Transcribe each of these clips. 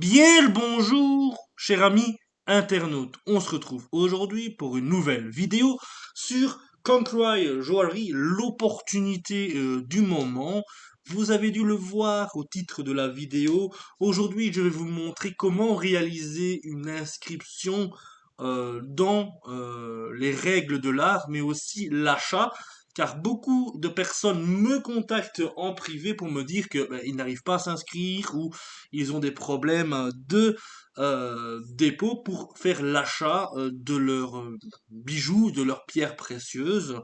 Bien le bonjour, cher ami internaute. On se retrouve aujourd'hui pour une nouvelle vidéo sur Concry Joaillerie, l'opportunité du moment. Vous avez dû le voir au titre de la vidéo. Aujourd'hui, je vais vous montrer comment réaliser une inscription dans les règles de l'art, mais aussi l'achat. Car beaucoup de personnes me contactent en privé pour me dire que ils n'arrivent pas à s'inscrire ou ils ont des problèmes de dépôt pour faire l'achat de leurs bijoux, de leurs pierres précieuses.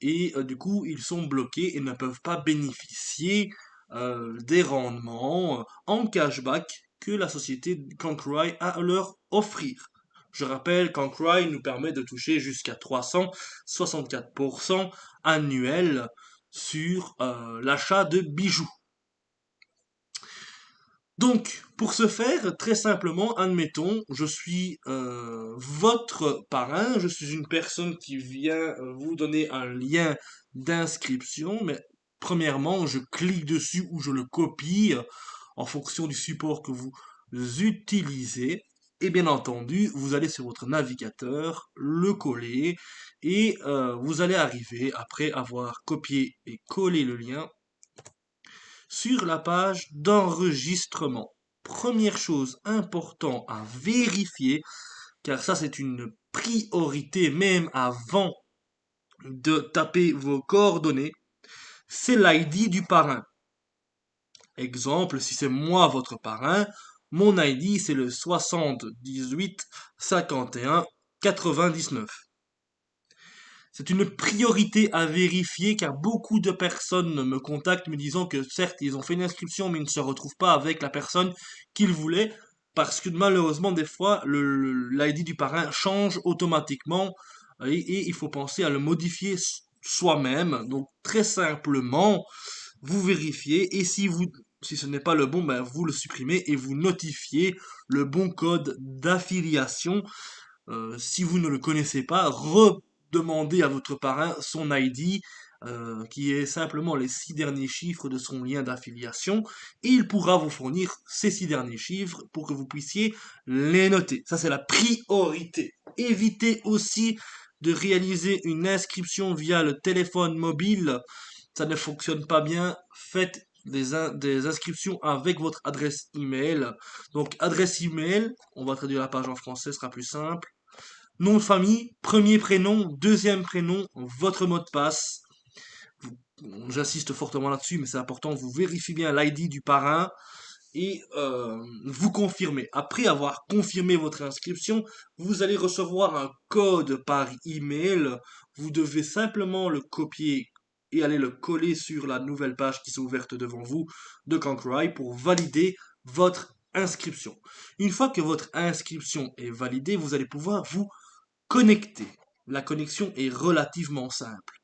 Et du coup, ils sont bloqués et ne peuvent pas bénéficier des rendements en cashback que la société Concry a à leur offrir. Je rappelle qu'Ancry nous permet de toucher jusqu'à 364% annuel sur l'achat de bijoux. Donc, pour ce faire, très simplement, admettons, je suis votre parrain, je suis une personne qui vient vous donner un lien d'inscription, mais premièrement, je clique dessus ou je le copie en fonction du support que vous utilisez. Et bien entendu, vous allez sur votre navigateur, le coller, et vous allez arriver, après avoir copié et collé le lien, sur la page d'enregistrement. Première chose importante à vérifier, car ça c'est une priorité même avant de taper vos coordonnées, c'est l'ID du parrain. Exemple, si c'est moi votre parrain, mon ID c'est le 78 51 99. C'est une priorité à vérifier car beaucoup de personnes me contactent me disant que certes ils ont fait une inscription mais ils ne se retrouvent pas avec la personne qu'ils voulaient parce que malheureusement des fois l'ID du parrain change automatiquement et il faut penser à le modifier soi-même. Donc très simplement, vous vérifiez et si ce n'est pas le bon, ben vous le supprimez et vous notifiez le bon code d'affiliation. Si vous ne le connaissez pas, redemandez à votre parrain son ID, qui est simplement les 6 derniers chiffres de son lien d'affiliation, et il pourra vous fournir ces 6 derniers chiffres pour que vous puissiez les noter. Ça, c'est la priorité. Évitez aussi de réaliser une inscription via le téléphone mobile. Ça ne fonctionne pas bien. Faites des inscriptions avec votre adresse email. Donc, adresse email, on va traduire la page en français, ce sera plus simple. Nom de famille, premier prénom, deuxième prénom, votre mot de passe. J'insiste fortement là-dessus, mais c'est important, vous vérifiez bien l'ID du parrain et vous confirmez. Après avoir confirmé votre inscription, vous allez recevoir un code par email. Vous devez simplement le copier et aller le coller sur la nouvelle page qui s'est ouverte devant vous de Concry pour valider votre inscription. Une fois que votre inscription est validée, vous allez pouvoir vous connecter. La connexion est relativement simple,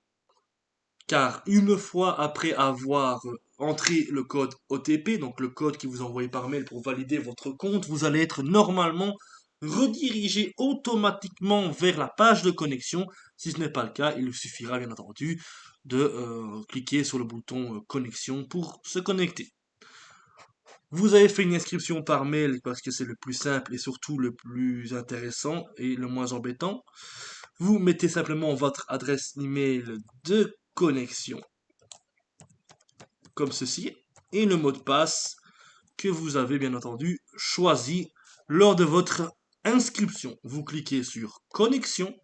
car une fois après avoir entré le code OTP, donc le code qui vous envoie par mail pour valider votre compte, vous allez être normalement redirigé automatiquement vers la page de connexion. Si ce n'est pas le cas, il suffira bien entendu de cliquer sur le bouton connexion pour se connecter. Vous avez fait une inscription par mail parce que c'est le plus simple et surtout le plus intéressant et le moins embêtant. Vous mettez simplement votre adresse email de connexion, comme ceci, et le mot de passe que vous avez bien entendu choisi lors de votre inscription. Vous cliquez sur connexion,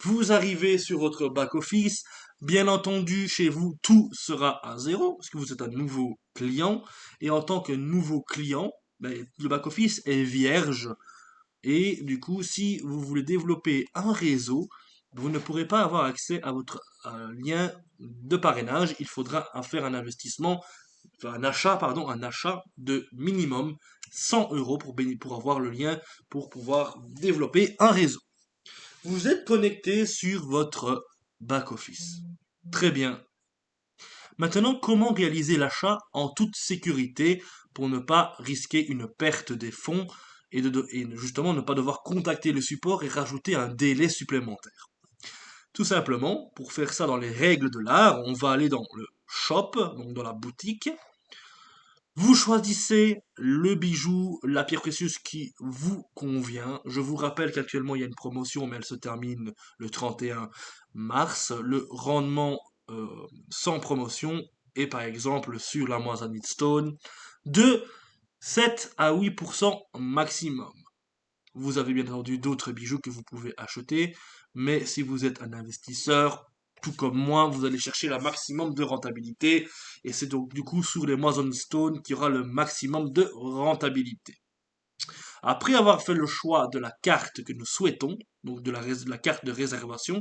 vous arrivez sur votre back-office. Bien entendu, chez vous, tout sera à zéro, parce que vous êtes un nouveau client. Et en tant que nouveau client, ben, le back-office est vierge. Et du coup, si vous voulez développer un réseau, vous ne pourrez pas avoir accès à votre lien de parrainage. Il faudra faire un investissement, enfin, un achat de minimum 100 euros pour avoir le lien pour pouvoir développer un réseau. Vous êtes connecté sur votre back-office. Très bien. Maintenant, comment réaliser l'achat en toute sécurité pour ne pas risquer une perte des fonds et justement ne pas devoir contacter le support et rajouter un délai supplémentaire? Tout simplement, pour faire ça dans les règles de l'art, on va aller dans le shop, donc dans la boutique. Vous choisissez le bijou, la pierre précieuse qui vous convient. Je vous rappelle qu'actuellement il y a une promotion, mais elle se termine le 31 mars. Le rendement euh, sans promotion est par exemple sur la Moissanite Stone de 7 à 8% maximum. Vous avez bien entendu d'autres bijoux que vous pouvez acheter, mais si vous êtes un investisseur, tout comme moi, vous allez chercher le maximum de rentabilité, et c'est donc du coup sur les Moisson Stone qu'il y aura le maximum de rentabilité. Après avoir fait le choix de la carte que nous souhaitons, donc de la carte de réservation,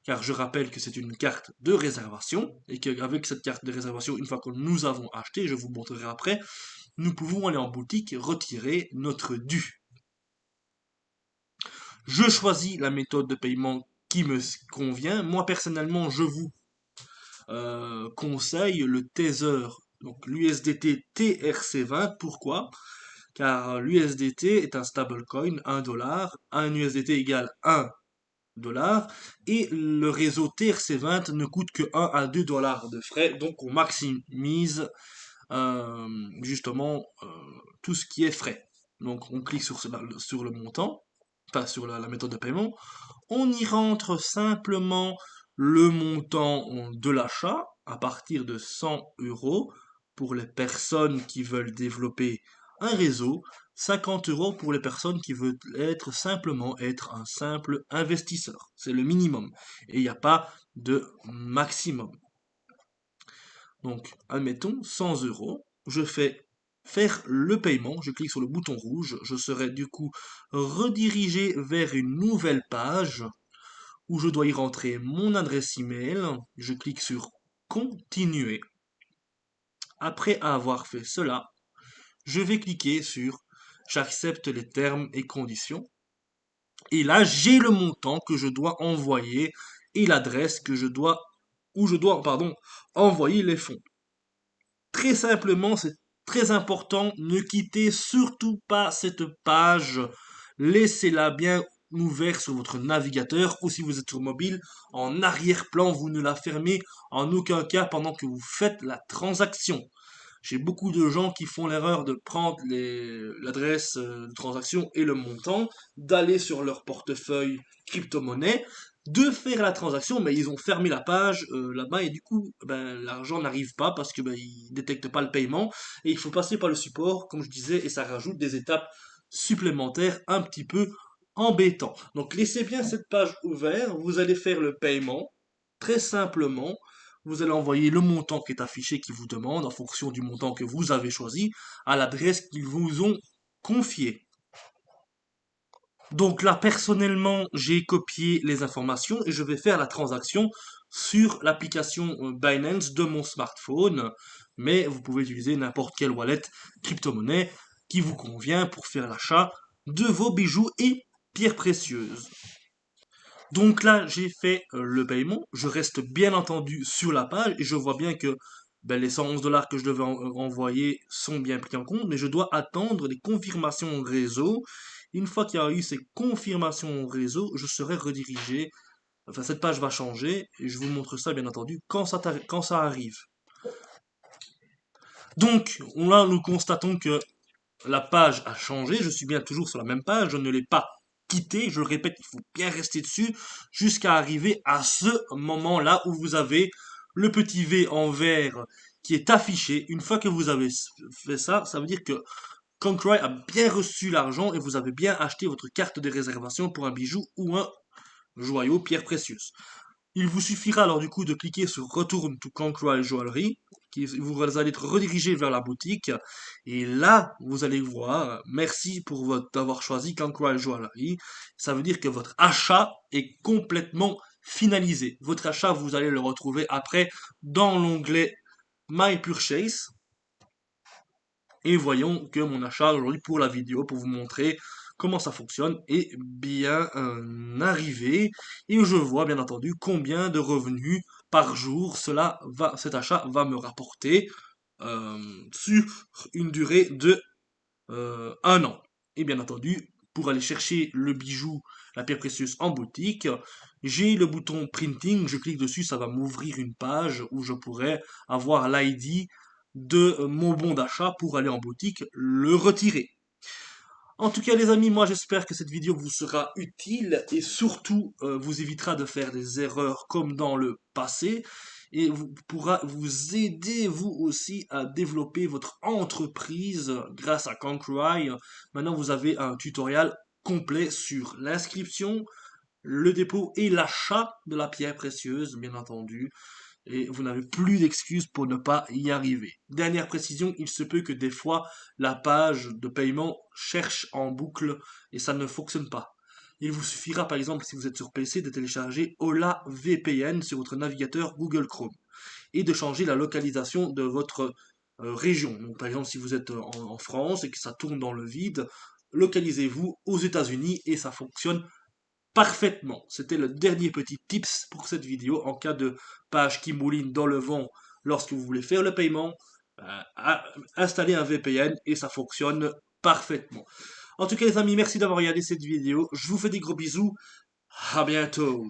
car je rappelle que c'est une carte de réservation, et qu'avec cette carte de réservation, une fois que nous avons acheté, je vous montrerai après, nous pouvons aller en boutique et retirer notre dû. Je choisis la méthode de paiement qui me convient. Moi, personnellement, je vous conseille le Tether, donc l'USDT TRC20. Pourquoi? Car l'USDT est un stablecoin, 1 dollar. Un USDT égale 1 dollar. Et le réseau TRC20 ne coûte que 1 à 2 dollars de frais. Donc, on maximise justement tout ce qui est frais. Donc, on clique sur le montant, enfin sur la méthode de paiement. On y rentre simplement le montant de l'achat à partir de 100 € pour les personnes qui veulent développer un réseau, 50 € pour les personnes qui veulent simplement être un simple investisseur. C'est le minimum. Et il n'y a pas de maximum. Donc, admettons, 100 €. Je fais faire le paiement. Je clique sur le bouton rouge. Je serai du coup redirigé vers une nouvelle page où je dois y rentrer mon adresse email. Je clique sur continuer. Après avoir fait cela, je vais cliquer sur j'accepte les termes et conditions. Et là, j'ai le montant que je dois envoyer et l'adresse où je dois, pardon, envoyer les fonds. Très simplement, c'est très important, ne quittez surtout pas cette page. Laissez-la bien ouverte sur votre navigateur ou si vous êtes sur mobile, en arrière-plan, vous ne la fermez en aucun cas pendant que vous faites la transaction. J'ai beaucoup de gens qui font l'erreur de prendre l'adresse de transaction et le montant, d'aller sur leur portefeuille crypto-monnaie, de faire la transaction, mais ils ont fermé la page là-bas et du coup, ben, l'argent n'arrive pas parce que ben, ils détectent pas le paiement et il faut passer par le support, comme je disais, et ça rajoute des étapes supplémentaires un petit peu embêtant. Donc laissez bien cette page ouverte, vous allez faire le paiement très simplement. Vous allez envoyer le montant qui est affiché qui vous demande, en fonction du montant que vous avez choisi, à l'adresse qu'ils vous ont confiée. Donc là, personnellement, j'ai copié les informations et je vais faire la transaction sur l'application Binance de mon smartphone. Mais vous pouvez utiliser n'importe quelle wallet crypto-monnaie qui vous convient pour faire l'achat de vos bijoux et pierres précieuses. Donc là, j'ai fait le paiement. Je reste bien entendu sur la page et je vois bien que ben, les 111 $ que je devais envoyer sont bien pris en compte, mais je dois attendre des confirmations réseau. Une fois qu'il y a eu ces confirmations réseau, je serai redirigé. Enfin, cette page va changer et je vous montre ça bien entendu quand ça arrive. Donc là, nous constatons que la page a changé, je suis bien toujours sur la même page, je ne l'ai pas quitté, je le répète, il faut bien rester dessus jusqu'à arriver à ce moment-là où vous avez le petit V en vert qui est affiché. Une fois que vous avez fait ça, ça veut dire que Concry a bien reçu l'argent et vous avez bien acheté votre carte de réservation pour un bijou ou un joyau pierre précieuse. Il vous suffira alors du coup de cliquer sur Return to Concry Jewelry, vous allez être redirigé vers la boutique, et là, vous allez voir, merci d'avoir choisi Concry Jewelry, ça veut dire que votre achat est complètement finalisé. Votre achat, vous allez le retrouver après dans l'onglet My Purchase, et voyons que mon achat aujourd'hui pour la vidéo, pour vous montrer comment ça fonctionne, est bien arrivé. Et je vois bien entendu combien de revenus par jour cet achat va me rapporter sur une durée de 1 an. Et bien entendu, pour aller chercher le bijou, la pierre précieuse en boutique, j'ai le bouton printing, je clique dessus, ça va m'ouvrir une page où je pourrais avoir l'ID de mon bon d'achat pour aller en boutique le retirer. En tout cas les amis, moi j'espère que cette vidéo vous sera utile et surtout vous évitera de faire des erreurs comme dans le passé et pourra vous aider vous aussi à développer votre entreprise grâce à Concry. Maintenant vous avez un tutoriel complet sur l'inscription, le dépôt et l'achat de la pierre précieuse, bien entendu et vous n'avez plus d'excuses pour ne pas y arriver. Dernière précision, il se peut que des fois la page de paiement cherche en boucle et ça ne fonctionne pas. Il vous suffira par exemple si vous êtes sur PC de télécharger Ola VPN sur votre navigateur Google Chrome et de changer la localisation de votre région. Donc, par exemple si vous êtes en France et que ça tourne dans le vide, localisez-vous aux États-Unis et ça fonctionne parfaitement. C'était le dernier petit tips pour cette vidéo en cas de page qui mouline dans le vent lorsque vous voulez faire le paiement. Installez un VPN et ça fonctionne parfaitement. En tout cas les amis, merci d'avoir regardé cette vidéo. Je vous fais des gros bisous. À bientôt.